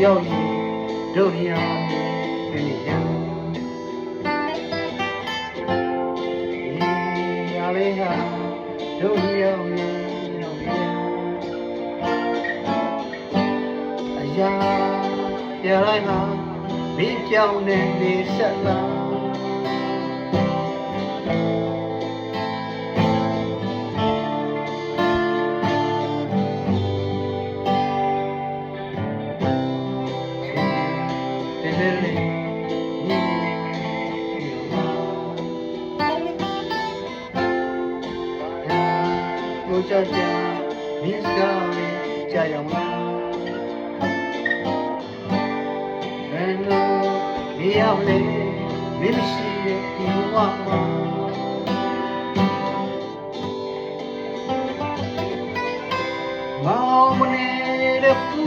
ရောက်ရင်တို့ရအောင်ပြည့်ရန်ရလေးဟာတို့ရောက်ရင်အရာရလိုက်ဟာမင်းကြောင့်နဲ့နေဆက်လာကြကြမင်းစကားလေးကြာရောက်လာဘယ်လိုနေရမလဲမင်းရှိတဲ့ဒီဘဝမှာမောင်မနေတဲ့ပူ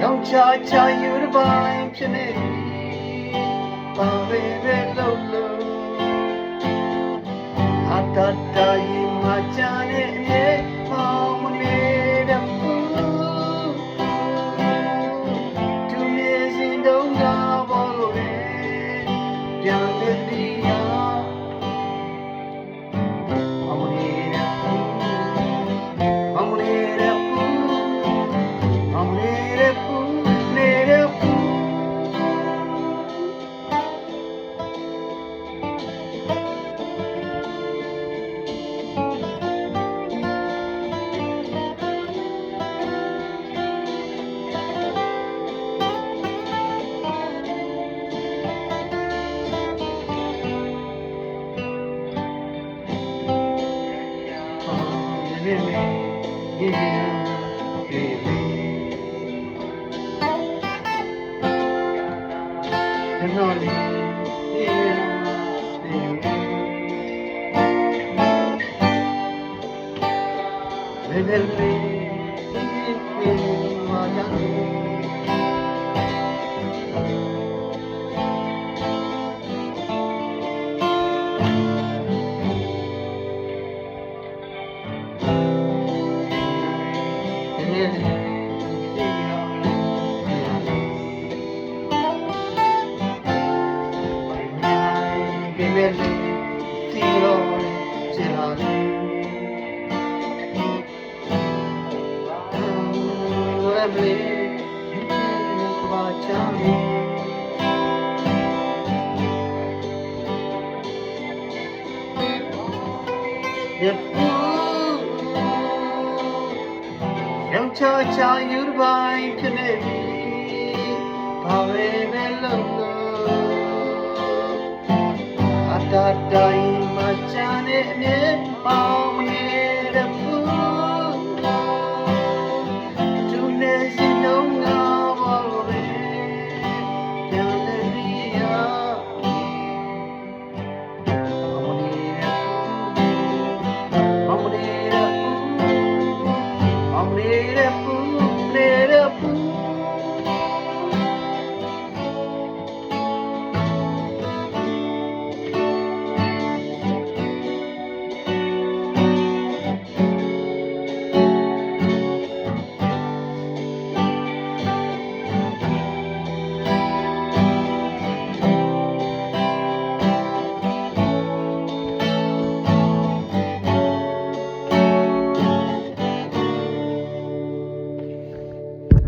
ရောင်ချာချာယူတဲ့ပိုင်းဖြစ်နေပါပဲလို့တတရီမချာနဲ့မြေမောင်မနေတဲ့ပူသူမြေစင်တုံးကဘောလို့ပဲပြန်လေဒီယာမောင်မနေတဲ့ပူမောင်မနေတဲ့ပူမောင်မနေတဲ့ပူနေတဲ့ပူရောင်ချာချာယူပိုင်းဖြစ်နေပြီဘာပဲပဲလို့အတတိုင်းမချမ်းနဲ့အမြဲပါ